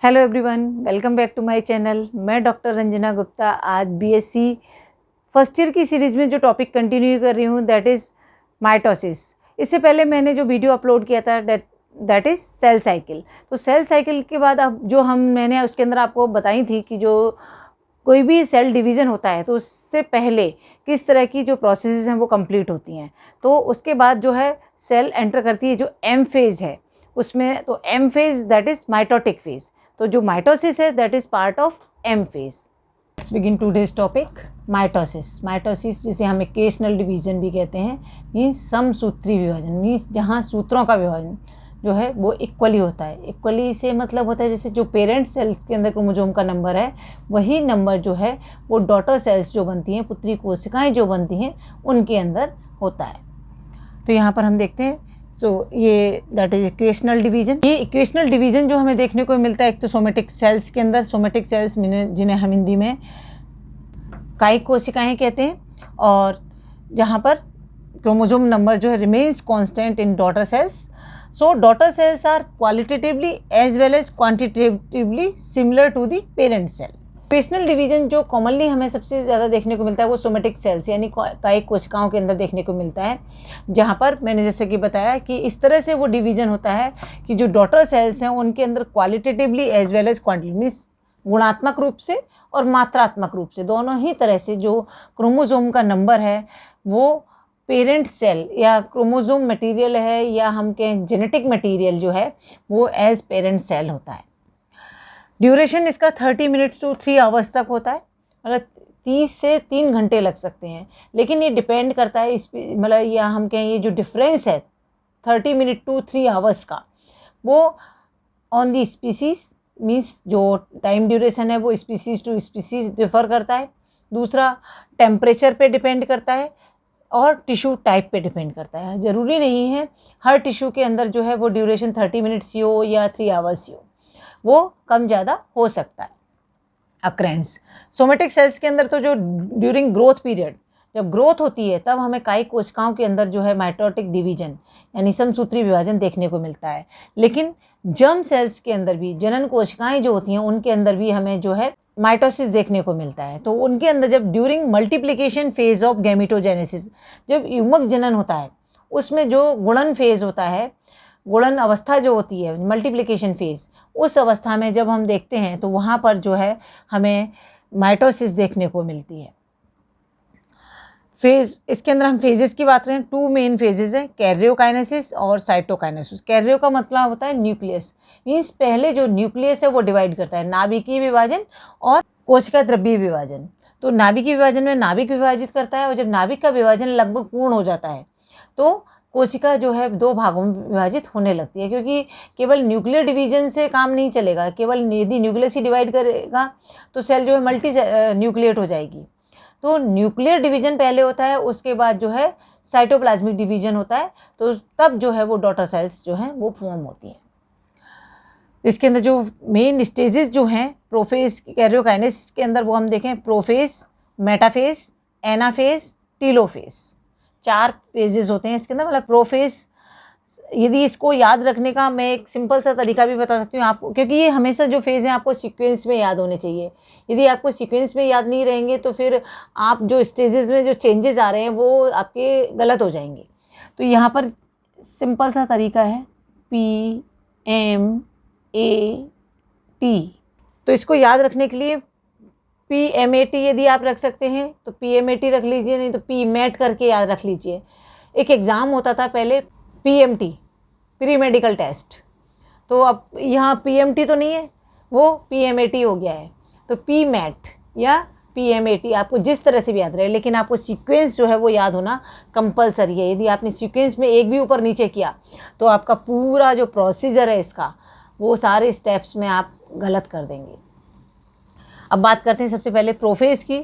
Hello everyone, welcome back to my channel. मैं doctor Ranjana Gupta आज BSc first year की series में जो टॉपिक कंटिन्यू कर रही हूँ दैट इज़ माइटोसिस। इससे पहले मैंने जो वीडियो अपलोड किया था दैट इज़ सेल साइकिल। तो सेल साइकिल के बाद अब जो मैंने उसके अंदर आपको बताई थी कि जो कोई भी सेल डिवीज़न होता है तो उससे पहले किस तरह की जो प्रोसेसेस हैं वो कंप्लीट होती हैं। तो उसके बाद जो है सेल एंटर करती है जो एम फेज़ है उसमें। तो M phase that is mitotic phase. तो जो माइटोसिस है that is part of M phase. Let's begin today's topic mitosis. Mitosis जिसे हम इक्वेशनल डिवीज़न भी कहते हैं, मीन्स समसूत्री विभाजन, मीन्स जहाँ सूत्रों का विभाजन जो है वो इक्वली होता है। इक्वली से मतलब होता है जैसे जो पेरेंट सेल्स के अंदर क्रोमोसोम का नंबर है वही नंबर जो है वो डॉटर सेल्स जो बनती हैं, पुत्री कोशिकाएं जो बनती हैं, उनके अंदर होता है। तो यहाँ पर हम देखते हैं ये दैट इज इक्वेशनल डिवीजन। ये इक्वेशनल डिवीजन जो हमें देखने को मिलता है एक तो सोमेटिक सेल्स के अंदर, सोमेटिक सेल्स जिन्हें हम हिंदी में कायिक कोशिकाएं कहते हैं, और जहाँ पर क्रोमोसोम नंबर जो है remains constant in daughter cells. So daughter cells are qualitatively as well as quantitatively similar to the parent cell. Equational division जो कॉमनली हमें सबसे ज़्यादा देखने को मिलता है वो सोमेटिक सेल्स यानी कायिक कोशिकाओं के अंदर देखने को मिलता है, जहाँ पर मैंने जैसे कि बताया कि इस तरह से वो डिवीजन होता है कि जो डॉटर सेल्स हैं उनके अंदर qualitatively as well as quantitatively, means गुणात्मक रूप से और मात्रात्मक रूप से दोनों ही तरह से जो क्रोमोसोम का नंबर है वो पेरेंट सेल या क्रोमोसोम मटेरियल है या हम कहें जेनेटिक मटेरियल जो है वो एज पेरेंट सेल होता है। ड्यूरेशन इसका 30 मिनट्स टू 3 आवर्स तक होता है, मतलब 30 से 3 घंटे लग सकते हैं। लेकिन ये डिपेंड करता है इस मतलब या हम कहें ये जो डिफरेंस है 30 मिनट टू 3 आवर्स का वो ऑन दी स्पीसीज, मीन्स जो टाइम ड्यूरेशन है वो स्पीसीज टू स्पीसीज डिफर करता है। दूसरा टेम्परेचर पे डिपेंड करता है और टिश्यू टाइप पे डिपेंड करता है। ज़रूरी नहीं है हर टिश्यू के अंदर जो है वो ड्यूरेशन 30 मिनट्स ही हो या 3 आवर्स ही हो, वो कम ज़्यादा हो सकता है। अक्रेंस सोमेटिक सेल्स के अंदर तो जो ड्यूरिंग ग्रोथ पीरियड जब ग्रोथ होती है तब हमें कायिक कोशिकाओं के अंदर जो है माइटोटिक डिवीजन यानी समसूत्री विभाजन देखने को मिलता है। लेकिन जर्म सेल्स के अंदर भी जनन कोशिकाएं जो होती हैं उनके अंदर भी हमें जो है माइटोसिस देखने को मिलता है। तो उनके अंदर जब during multiplication phase of gametogenesis, जब युग्मक जनन होता है उसमें जो गुणन फेज होता है, गुणन अवस्था जो होती है मल्टीप्लिकेशन फेज, उस अवस्था में जब हम देखते हैं तो वहाँ पर जो है हमें माइटोसिस देखने को मिलती है। फेज इसके अंदर हम फेजेस की बात करें, 2 मेन फेजेस हैं, कैरियोकाइनेसिस और साइटोकाइनेसिस। कैरियो का मतलब होता है न्यूक्लियस, मीन्स पहले जो न्यूक्लियस है वो डिवाइड करता है, नाभिकीय विभाजन और कोशिका द्रव्यीय विभाजन। तो नाभिकीय विभाजन में नाभिक विभाजित करता है और जब नाभिक का विभाजन लगभग पूर्ण हो जाता है तो कोशिका जो है 2 भागों में विभाजित होने लगती है, क्योंकि केवल न्यूक्लियर डिवीजन से काम नहीं चलेगा। केवल यदि न्यूक्लियस ही डिवाइड करेगा तो सेल जो है मल्टी न्यूक्लिएट हो जाएगी। तो न्यूक्लियर डिवीजन पहले होता है, उसके बाद जो है साइटोप्लाज्मिक डिवीजन होता है, तो तब जो है वो डॉटर सेल्स जो हैं वो फॉर्म होती हैं। इसके अंदर जो मेन स्टेजेस जो हैं प्रोफेज कैरियोकाइनेसिस के अंदर वो हम देखें prophase, metaphase, anaphase, telophase, 4 phases होते हैं इसके अंदर। मतलब प्रोफेज, यदि इसको याद रखने का मैं एक सिंपल सा तरीका भी बता सकती हूँ आपको, क्योंकि ये हमेशा जो फेज़ हैं आपको सीक्वेंस में याद होने चाहिए। यदि आपको सीक्वेंस में याद नहीं रहेंगे तो फिर आप जो स्टेजेस में जो चेंजेस आ रहे हैं वो आपके गलत हो जाएंगे। तो यहाँ पर सिंपल सा तरीका है PMAT। तो इसको याद रखने के लिए PMAT यदि आप रख सकते हैं तो PMAT रख लीजिए, नहीं तो PMAT करके याद रख लीजिए। एक एग्ज़ाम होता था पहले PMT, प्री मेडिकल टेस्ट, तो अब यहाँ PMT तो नहीं है, वो PMAT हो गया है। तो PMAT या PMAT आपको जिस तरह से भी याद रहे, लेकिन आपको सीक्वेंस जो है वो याद होना कंपलसरी है। यदि आपने सीक्वेंस में एक भी ऊपर नीचे किया तो आपका पूरा जो प्रोसीजर है इसका वो सारे स्टेप्स में आप गलत कर देंगे। अब बात करते हैं सबसे पहले प्रोफेज की।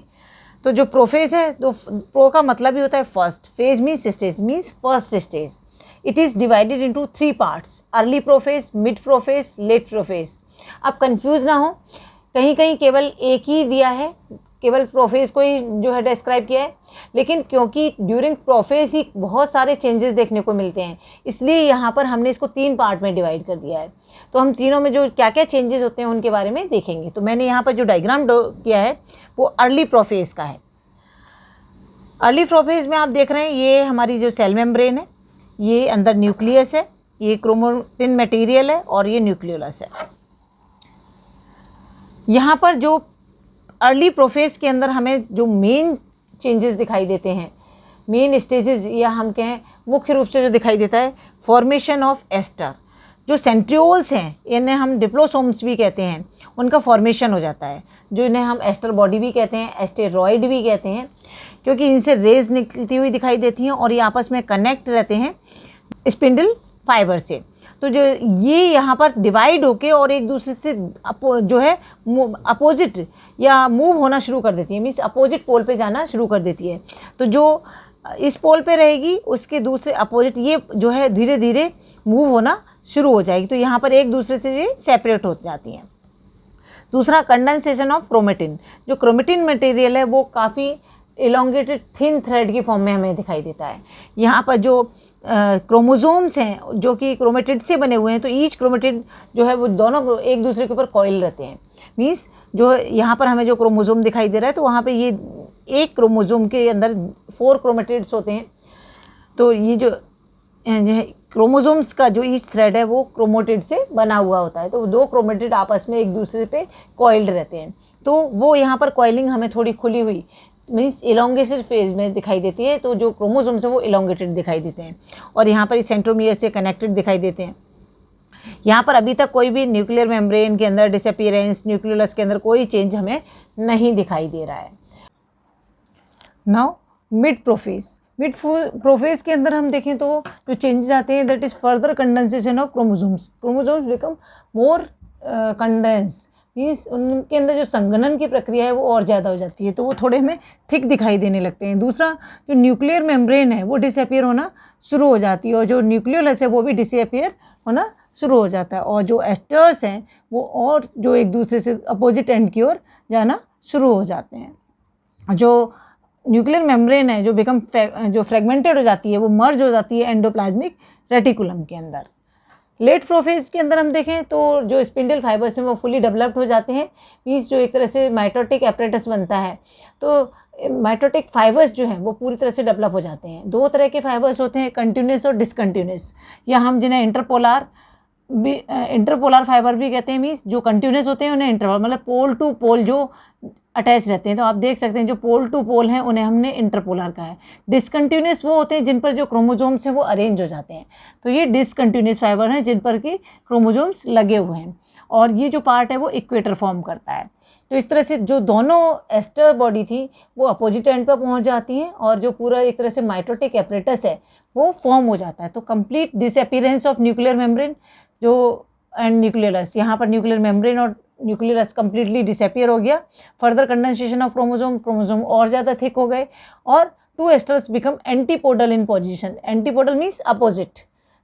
तो जो प्रोफेज है तो प्रो का मतलब ही होता है first, phase means stage, means first stage. It is divided into 3 parts, early prophase, mid prophase, late prophase. अब कंफ्यूज ना हो, कहीं कहीं केवल एक ही दिया है, केवल प्रोफेज को ही जो है डिस्क्राइब किया है, लेकिन क्योंकि ड्यूरिंग प्रोफेज ही बहुत सारे चेंजेस देखने को मिलते हैं, इसलिए यहाँ पर हमने इसको 3 पार्ट में डिवाइड कर दिया है। तो हम तीनों में जो क्या क्या चेंजेस होते हैं उनके बारे में देखेंगे। तो मैंने यहाँ पर जो डायग्राम ड्रॉ किया है वो अर्ली प्रोफेज का है। अर्ली प्रोफेज में आप देख रहे हैं ये हमारी जो सेल मेम्ब्रेन है, ये अंदर न्यूक्लियस है, ये क्रोमेटिन मटेरियल है और ये न्यूक्लियोलस है। यहाँ पर जो अर्ली प्रोफेज के अंदर हमें जो मेन चेंजेस दिखाई देते हैं, मेन स्टेजेस या हम कहें मुख्य रूप से जो दिखाई देता है, फॉर्मेशन ऑफ एस्टर। जो सेंट्रियोल्स हैं, इन्हें हम डिप्लोसोम्स भी कहते हैं, उनका फॉर्मेशन हो जाता है, जो इन्हें हम एस्टर बॉडी भी कहते हैं, एस्टेरॉयड भी कहते हैं, क्योंकि इनसे रेज निकलती हुई दिखाई देती हैं और ये आपस में कनेक्ट रहते हैं स्पिंडल फाइबर से। तो जो ये यहाँ पर डिवाइड होके और एक दूसरे से जो है अपोजिट या मूव होना शुरू कर देती है, मीन्स अपोजिट पोल पे जाना शुरू कर देती है। तो जो इस पोल पे रहेगी उसके दूसरे अपोजिट ये जो है धीरे धीरे मूव होना शुरू हो जाएगी। तो यहाँ पर एक दूसरे से ये सेपरेट हो जाती हैं। दूसरा, कंडेंसेशन ऑफ क्रोमेटिन। जो क्रोमेटिन मटेरियल है वो काफ़ी इलोंगेटेड थिन थ्रेड की फॉर्म में हमें दिखाई देता है। यहाँ पर जो क्रोमोसोम्स हैं जो कि क्रोमेटिड से बने हुए हैं, तो ईच क्रोमेटिड जो है वो दोनों एक दूसरे के ऊपर कॉइल रहते हैं। मीन्स जो यहाँ पर हमें जो क्रोमोसोम दिखाई दे रहा है, तो वहाँ पे ये एक क्रोमोसोम के अंदर 4 क्रोमेटिड्स होते हैं। तो ये जो क्रोमोसोम्स का जो ईच थ्रेड है वो क्रोमेटिड से बना हुआ होता है। तो 2 क्रोमेटिड आपस में एक दूसरे पे कॉइल्ड रहते हैं। तो वो यहाँ पर कॉइलिंग हमें थोड़ी खुली हुई मीन्स इलोंगेटेड फेज में दिखाई देती है। तो जो क्रोमोसोम्स है वो इलोंगेटेड दिखाई देते हैं और यहाँ पर सेंट्रोमियर से कनेक्टेड दिखाई देते हैं। यहाँ पर अभी तक कोई भी न्यूक्लियर मेम्ब्रेन के अंदर डिसअपीयरेंस, न्यूक्लियोलस के अंदर कोई चेंज हमें नहीं दिखाई दे रहा है। Now mid prophase. Mid prophase के अंदर हम देखें तो जो चेंजेस आते हैं, that is further condensation of chromosomes. Chromosomes become more condense, means उनके अंदर जो संघनन की प्रक्रिया है वो और ज़्यादा हो जाती है, तो वो थोड़े हमें थिक दिखाई देने लगते हैं। दूसरा, जो न्यूक्लियर मेम्ब्रेन है वो डिसअपीयर होना शुरू हो जाती है और जो न्यूक्लियोलस है वो भी डिसअपीयर होना शुरू हो जाता है और जो एस्टर्स हैं वो और जो एक दूसरे से अपोजिट एंड की ओर जाना शुरू हो जाते हैं। जो न्यूक्लियर मेम्ब्रेन है जो जो फ्रेगमेंटेड हो जाती है वो मर्ज हो जाती है एंडोप्लाज्मिक रेटिकुलम के अंदर। लेट प्रोफेज के अंदर हम देखें तो जो स्पिंडल फाइबर्स हैं वो फुली डेवलप्ड हो जाते हैं, मीन्स जो एक तरह से माइटोटिक एपरेटस बनता है। तो माइटोटिक फाइबर्स जो हैं वो पूरी तरह से डेवलप हो जाते हैं। 2 तरह के फाइबर्स होते हैं, कंटिन्यूस और डिसकंटिन्यूस, या हम जिन्हें इंटरपोलर फाइबर भी कहते हैं। मीन्स जो कंटिन्यूस होते हैं उन्हें इंटरपोलर मतलब पोल टू पोल जो अटैच रहते हैं। तो आप देख सकते हैं जो पोल टू पोल हैं उन्हें हमने इंटरपोलर कहा है। डिसकंटिन्यूस वो होते हैं जिन पर जो क्रोमोसोम्स हैं वो अरेंज हो जाते हैं, तो ये डिसकंटिन्यूस फाइबर हैं जिन पर कि क्रोमोसोम्स लगे हुए हैं और ये जो पार्ट है वो इक्वेटर फॉर्म करता है। तो इस तरह से जो दोनों एस्टर बॉडी थी वो अपोजिट एंड पर पहुंच जाती हैं और जो पूरा एक तरह से माइटोटिक एपरेटस है वो फॉर्म हो जाता है। तो complete disappearance of nuclear membrane जो एंड न्यूक्लियोलस, यहाँ पर न्यूक्लियर मेम्ब्रेन और न्यूक्लियोलस कंप्लीटली डिसअपीयर हो गया। फर्दर कंडेंसेशन ऑफ क्रोमोसोम और ज़्यादा थिक हो गए और 2 एस्टर्स बिकम एंटीपोडल इन पोजीशन। एंटीपोडल मीन्स अपोजिट,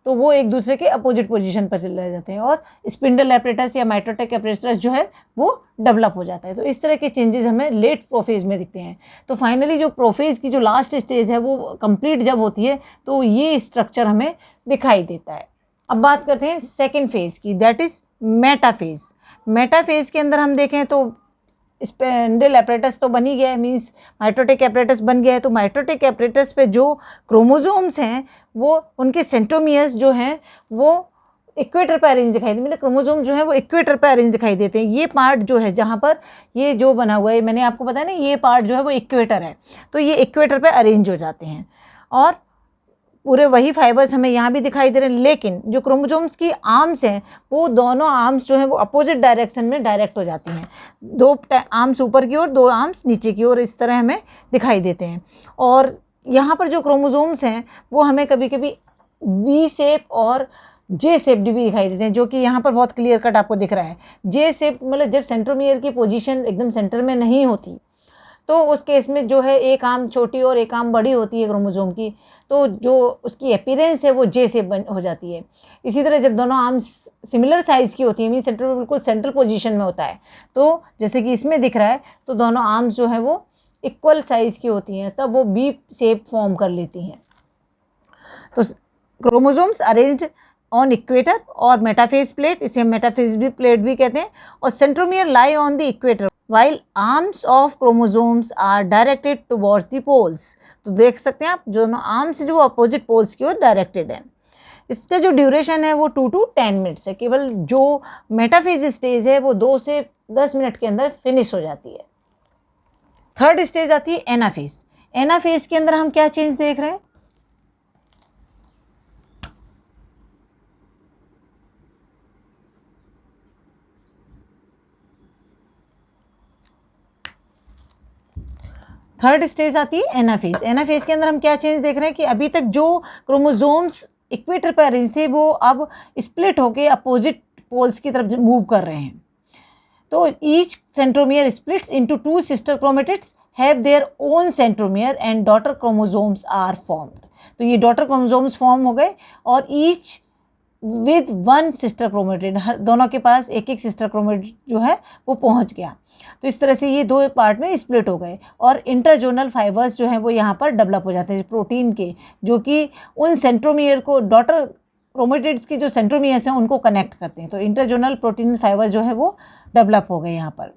तो वो एक दूसरे के अपोजिट पोजीशन पर चले जाते हैं और स्पिंडल एपरेटस या माइटोटिक एपरेटस जो है वो डेवलप हो जाता है। तो इस तरह के चेंजेस हमें लेट प्रोफेज में दिखते हैं। तो फाइनली जो प्रोफेज की जो लास्ट स्टेज है वो कंप्लीट जब होती है तो ये स्ट्रक्चर हमें दिखाई देता है। अब बात करते हैं सेकेंड फेज की, दैट इज़ मेटाफेज। मेटाफेज के अंदर हम देखें तो स्पिंडल एपरेटस तो बन ही गया है, मीन्स माइटोटिक एपरेटस बन गया है। तो माइटोटिक एपरेटस पे जो क्रोमोसोम्स हैं वो उनके सेंट्रोमियर्स जो हैं वो इक्वेटर पे अरेंज दिखाई देते हैं। मतलब क्रोमोसोम जो है वो इक्वेटर पे अरेंज दिखाई देते हैं। ये पार्ट जो है जहाँ पर ये जो बना हुआ है, मैंने आपको बताया ना, ये पार्ट जो है वो इक्वेटर है, तो ये इक्वेटर पे अरेंज हो जाते हैं और पूरे वही फाइबर्स हमें यहाँ भी दिखाई दे रहे हैं। लेकिन जो क्रोमोसोम्स की आर्म्स हैं वो दोनों आर्म्स जो हैं वो अपोजिट डायरेक्शन में डायरेक्ट हो जाती हैं। 2 आर्म्स ऊपर की ओर, 2 आर्म्स नीचे की ओर, इस तरह हमें दिखाई देते हैं। और यहाँ पर जो क्रोमोसोम्स हैं वो हमें कभी कभी वी शेप और जे शेप्ड भी दिखाई देते हैं, जो कि यहाँ पर बहुत क्लियर कट आपको दिख रहा है। जे शेप मतलब जब सेंट्रोमियर की पोजीशन एकदम सेंटर में नहीं होती तो उस केस में जो है एक आर्म छोटी और एक आर्म बड़ी होती है क्रोमोसोम की, तो जो उसकी अपीयरेंस है वो जे से हो जाती है। इसी तरह जब दोनों आर्म्स सिमिलर साइज़ की होती है, मीन सेंटर बिल्कुल सेंट्रल पोजीशन में होता है, तो जैसे कि इसमें दिख रहा है, तो दोनों आर्म्स जो है वो इक्वल साइज़ की होती हैं, तब वो बी शेप फॉर्म कर लेती हैं। तो क्रोमोसोम्स अरेंज्ड ऑन इक्वेटर और मेटाफेज प्लेट, इसे हम मेटाफेज भी प्लेट भी कहते हैं, और centromere lie on the equator while arms of chromosomes are directed towards the poles। तो देख सकते हैं आप दोनों आर्म्स जो अपोजिट पोल्स की ओर डायरेक्टेड है। इसका जो ड्यूरेशन है वो 2 to 10 मिनट्स है। केवल जो मेटाफेज स्टेज है वो 2 से 10 मिनट के अंदर फिनिश हो जाती है। थर्ड स्टेज आती है एनाफेज। एनाफेज के अंदर हम क्या चेंज देख रहे हैं? थर्ड स्टेज आती है एनाफेज। एनाफेज के अंदर हम क्या चेंज देख रहे हैं कि अभी तक जो क्रोमोसोम्स इक्वेटर पर अरेंज थे वो अब स्प्लिट होके अपोजिट पोल्स की तरफ मूव कर रहे हैं। तो each centromere splits into 2 sister chromatids have their own centromere and daughter chromosomes are formed. तो ये डॉटर क्रोमोसोम्स फॉर्म हो गए और ईच विद 1 सिस्टर क्रोमेटिड, दोनों के पास एक एक सिस्टर क्रोमेटिड जो है वो पहुंच गया। तो इस तरह से ये 2 पार्ट में स्प्लिट हो गए और इंटरजोनल फाइबर्स जो हैं वो यहाँ पर डेवलप हो जाते हैं प्रोटीन के, जो कि उन सेंट्रोमियर को, डॉटर क्रोमेटिड्स के जो सेंट्रोमियर्स हैं उनको कनेक्ट करते हैं। तो इंटरजोनल प्रोटीन फाइबर्स जो है वो डेवलप हो गए यहाँ पर।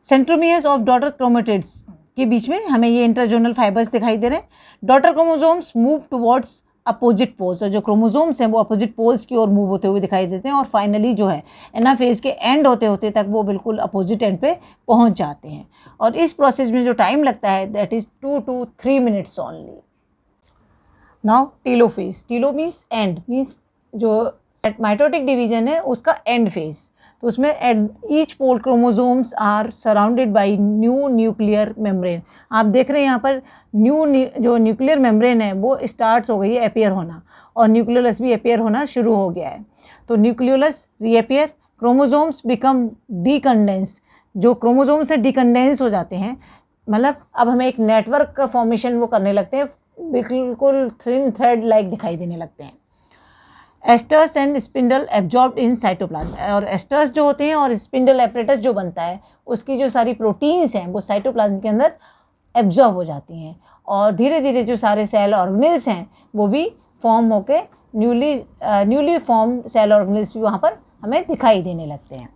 सेंट्रोमियर्स ऑफ डॉटर क्रोमेटिड्स के बीच में हमें ये इंटरजोनल फाइबर्स दिखाई दे रहे हैं। Daughter chromosomes move towards opposite poles, और जो क्रोमोसोम्स हैं वो अपोजिट पोल्स की ओर मूव होते हुए दिखाई देते हैं और फाइनली जो है एनाफेज के एंड होते होते तक वो बिल्कुल अपोजिट एंड पे पहुंच जाते हैं। और इस प्रोसेस में जो टाइम लगता है that is 2 to 3 minutes only. Now telophase. Telo means end, means जो माइटोटिक डिवीजन है उसका एंड फेज। तो उसमें each pole chromosomes are surrounded by new nuclear membrane. आप देख रहे हैं यहाँ पर जो न्यूक्लियर मेम्ब्रेन है वो स्टार्ट हो गई है अपेयर होना, और न्यूक्लियोलस भी अपेयर होना शुरू हो गया है। तो nucleolus reappear, chromosomes become decondense. जो क्रोमोसोम्स है डीकंडेंस हो जाते हैं, मतलब अब हमें एक नेटवर्क का फॉर्मेशन वो करने लगते हैं, बिल्कुल थिन थ्रेड लाइक दिखाई देने लगते हैं। Asters and spindle absorbed in cytoplasm, और एस्टर्स जो होते हैं और स्पिंडल एपरेटस जो बनता है उसकी जो सारी प्रोटीन्स हैं वो साइटोप्लाज्म के अंदर एब्जॉर्ब हो जाती हैं, और धीरे धीरे जो सारे सेल ऑर्गेनेल्स हैं वो भी फॉर्म होके न्यूली फॉर्म सेल ऑर्गेनेल्स भी वहाँ पर हमें दिखाई देने लगते हैं।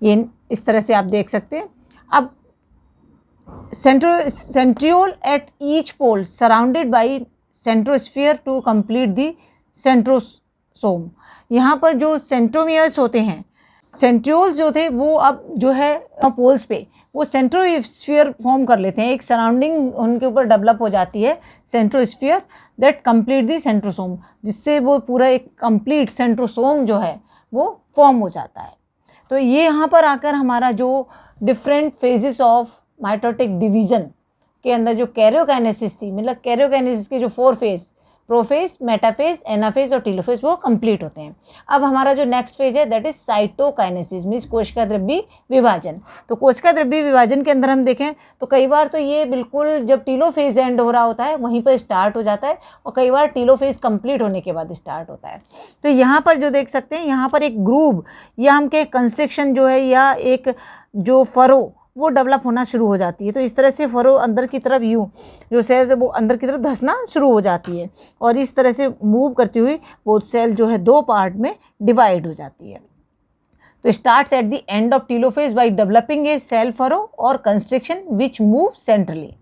ये इस तरह से आप देख सकते हैं। अब centriole at each pole surrounded by centrosphere to complete the centrosome. यहाँ पर जो सेंट्रोमियर्स होते हैं, सेंट्रियोल्स जो थे वो अब जो है पोल्स पे वो सेंट्रोस्फीयर फॉर्म कर लेते हैं, एक सराउंडिंग उनके ऊपर डेवलप हो जाती है सेंट्रोस्फीयर दैट कंप्लीट दी सेंट्रोसोम, जिससे वो पूरा एक कंप्लीट सेंट्रोसोम जो है वो फॉर्म हो जाता है। तो ये यहाँ पर आकर हमारा जो different phases of mitotic division के अंदर जो कैरियोकाइनेसिस थी, मतलब कैरियोकाइनेसिस के जो 4 फेज, प्रोफेज, मेटाफेज, एनाफेज और टीलोफेज, वो कंप्लीट होते हैं। अब हमारा जो नेक्स्ट फेज है दैट इज साइटोकाइनेसिस, मीन्स कोशिका द्रव्य विभाजन। तो कोशिका द्रव्य विभाजन के अंदर हम देखें तो कई बार तो ये बिल्कुल जब टीलोफेज एंड हो रहा होता है वहीं पर स्टार्ट हो जाता है, और कई बार टीलोफेज कंप्लीट होने के बाद स्टार्ट होता है। तो यहाँ पर जो देख सकते हैं, यहाँ पर एक ग्रूव या हम के कंस्ट्रक्शन जो है या एक जो फरो वो डेवलप होना शुरू हो जाती है। तो इस तरह से फरो अंदर की तरफ यूँ जो सेल्स है वो अंदर की तरफ धंसना शुरू हो जाती है, और इस तरह से मूव करती हुई वो सेल जो है 2 पार्ट में डिवाइड हो जाती है। तो starts at the end of telophase by developing a cell furrow और constriction which move centrally.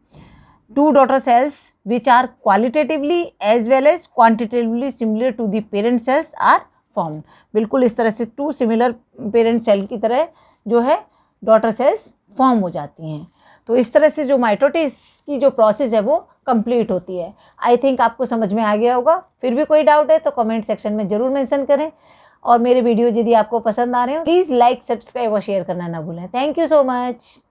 2 daughter cells which are qualitatively as well as quantitatively similar to the parent cells are formed. बिल्कुल इस तरह से 2 similar parent cell की तरह जो है daughter cells form हो जाती हैं। तो इस तरह से जो माइटोसिस की जो प्रोसेस है वो कंप्लीट होती है। आई थिंक आपको समझ में आ गया होगा। फिर भी कोई डाउट है तो कमेंट सेक्शन में ज़रूर मेंशन करें, और मेरे वीडियो यदि आपको पसंद आ रहे हो प्लीज़ लाइक, सब्सक्राइब और शेयर करना ना भूलें। Thank you so much.